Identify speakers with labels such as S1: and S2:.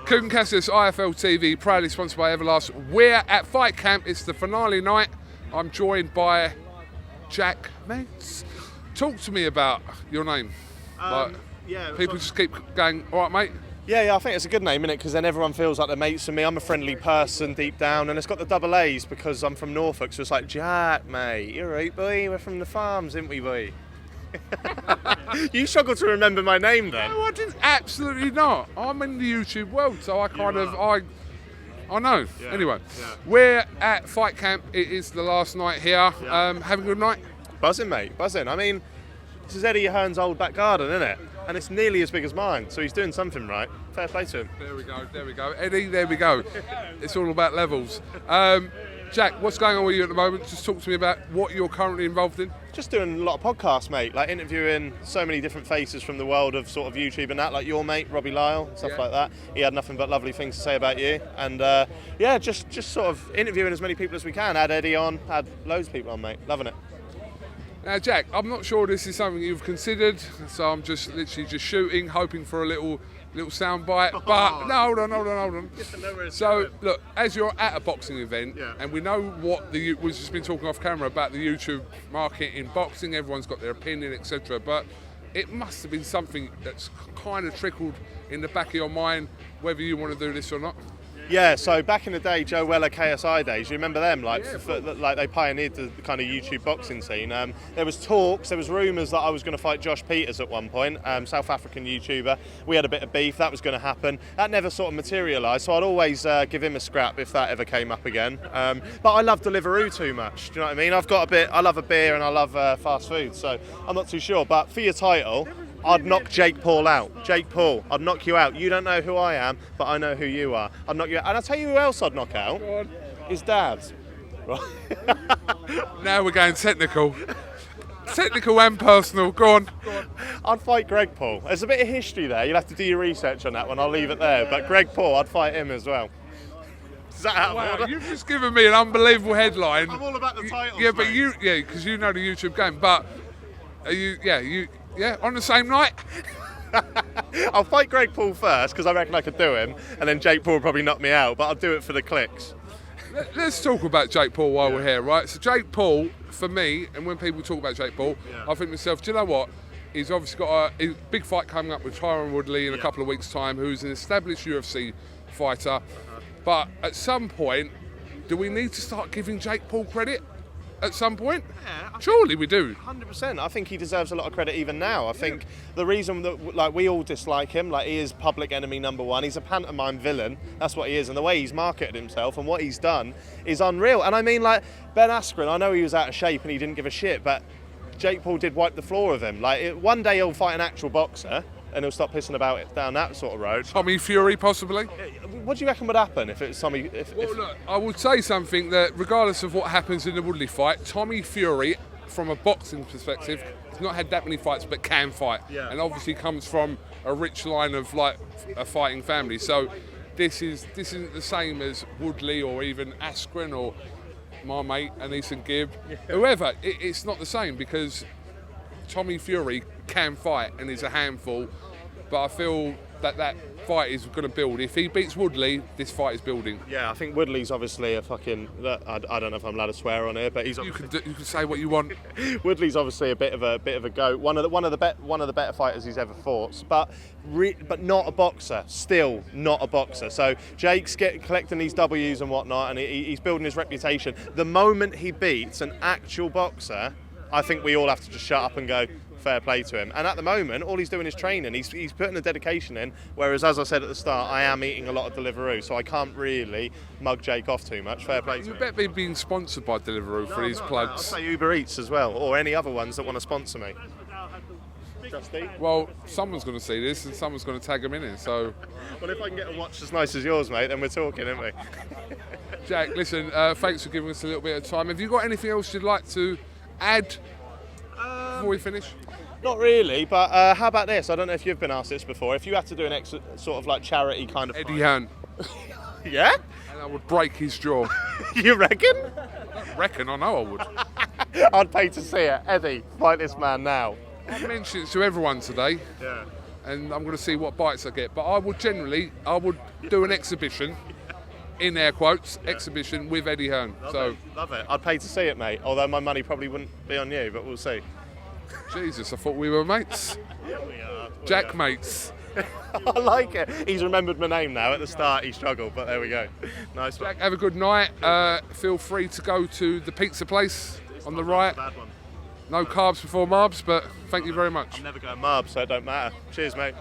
S1: KUGAN CASSIUS IFL TV, proudly sponsored by Everlast. We're at Fight Camp. It's the finale night. I'm joined by Jack Mates. Talk to me about your name. People just keep going, all right, mate?
S2: Yeah, I think it's a good name, innit? Because then everyone feels like they're mates with me. I'm a friendly person deep down, and it's got the double A's because I'm from Norfolk, so it's like, Jack, mate, you're right, boy. We're from the farms, ain't we, boy? You struggle to remember my name then?
S1: No, I didn't. Absolutely not. I'm in the YouTube world, so I I know.
S2: Yeah.
S1: Anyway,
S2: Yeah.
S1: we're at Fight Camp. It is the last night here.
S2: Yeah.
S1: Having a good night?
S2: Buzzing, mate, buzzing. I mean, this is Eddie Hearn's old back garden, isn't it? And it's nearly as big as mine, so he's doing something right. Fair play to him.
S1: There we go. Eddie, there we go. It's all about levels. Jack, what's going on with you at the moment? Just talk to me about what you're currently involved in.
S2: Just doing a lot of podcasts, mate, like interviewing so many different faces from the world of sort of YouTube and that, like your mate, Robbie Lyle, stuff like that. He had nothing but lovely things to say about you. And just sort of interviewing as many people as we can. Had Eddie on, had loads of people on, mate. Loving it.
S1: Now, Jack, I'm not sure this is something you've considered, so I'm just literally just shooting, hoping for a little sound bite. But no, hold on. So, look, as you're at a boxing event, and we know what we've just been talking off camera about the YouTube market in boxing, everyone's got their opinion, etc. But it must have been something that's kind of trickled in the back of your mind, whether you want to do this or not.
S2: Yeah, so back in the day, Joe Weller KSI days, you remember them? Like they pioneered the kind of YouTube boxing scene. There was talks, there was rumours that I was going to fight Josh Peters at one point, South African YouTuber. We had a bit of beef, that was going to happen. That never sort of materialised, so I'd always give him a scrap if that ever came up again. But I love Deliveroo too much, do you know what I mean? I love a beer and I love fast food, so I'm not too sure. But for your title, I'd knock Jake Paul out. Jake Paul, I'd knock you out. You don't know who I am, but I know who you are. I'd knock you out. And I'll tell you who else I'd knock out. His dad. Right.
S1: Now we're going technical. Technical and personal. Go on.
S2: I'd fight Greg Paul. There's a bit of history there. You'll have to do your research on that one. I'll leave it there. But Greg Paul, I'd fight him as well. Is that out of order?
S1: You've just given me an unbelievable headline.
S2: I'm all about the titles,
S1: Yeah, but
S2: mate.
S1: because you know the YouTube game. But are you on the same night?
S2: I'll fight Greg Paul first because I reckon I could do him, and then Jake Paul will probably knock me out, but I'll do it for the clicks.
S1: Let's talk about Jake Paul while we're here, right? So Jake Paul, for me, and when people talk about Jake Paul, I think to myself, do you know what? He's obviously got a big fight coming up with Tyron Woodley in a couple of weeks' time, who's an established UFC fighter. But at some point, do we need to start giving Jake Paul credit? At some point?
S2: Yeah,
S1: surely we do.
S2: 100%. I think he deserves a lot of credit even now. I think the reason that we all dislike him, he is public enemy number one. He's a pantomime villain. That's what he is. And the way he's marketed himself and what he's done is unreal. And I mean, Ben Askren, I know he was out of shape and he didn't give a shit, but Jake Paul did wipe the floor of him. One day he'll fight an actual boxer and he'll stop pissing about it down that sort of road.
S1: Tommy Fury, possibly?
S2: What do you reckon would happen if it's Tommy?
S1: Look, I would say something that regardless of what happens in the Woodley fight, Tommy Fury, from a boxing perspective, has not had that many fights but can fight.
S2: Yeah.
S1: And obviously comes from a rich line of a fighting family. So this isn't the same as Woodley or even Askren or my mate Aneeson Gibb. Whoever. It's not the same because Tommy Fury can fight and is a handful, but I feel that fight is going to build. If he beats Woodley, this fight is building.
S2: Yeah, I think Woodley's obviously a fucking. I don't know if I'm allowed to swear on here, but he's.
S1: You can say what you want.
S2: Woodley's obviously a bit of a goat. One of the better fighters he's ever fought, but not a boxer. Still not a boxer. So Jake's collecting these W's and whatnot, and he's building his reputation. The moment he beats an actual boxer, I think we all have to just shut up and go, fair play to him. And at the moment, all he's doing is training. He's putting the dedication in, whereas, as I said at the start, I am eating a lot of Deliveroo, so I can't really mug Jake off too much. Fair play to him.
S1: You bet me being sponsored by Deliveroo for these plugs.
S2: I'll say Uber Eats as well, or any other ones that want to sponsor me. Justy?
S1: Well, someone's going to see this and someone's going to tag them in it, so...
S2: Well, if I can get a watch as nice as yours, mate, then we're talking, aren't we?
S1: Jack, listen, thanks for giving us a little bit of time. Have you got anything else you'd like to add before we finish?
S2: Not really, but how about this? I don't know if you've been asked this before. If you had to do an sort of charity kind of
S1: Eddie Hearn.
S2: Yeah?
S1: And I would break his jaw.
S2: You reckon?
S1: I know I would.
S2: I'd pay to see it. Eddie, fight this man now.
S1: I mentioned it to everyone today.
S2: Yeah.
S1: and I'm going to see what bites I get. But I would do an exhibition, in air quotes, exhibition with Eddie Hearn.
S2: Love it. I'd pay to see it, mate. Although my money probably wouldn't be on you, but we'll see.
S1: Jesus, I thought we were mates.
S2: Yeah, we are.
S1: Jack mates.
S2: I like it. He's remembered my name now. At the start, he struggled, but there we go. Nice one.
S1: Jack, have a good night. Feel free to go to the pizza place on the right.
S2: Bad one.
S1: No carbs before marbs, but thank you very much.
S2: I'm never going marbs, so it don't matter. Cheers, mate.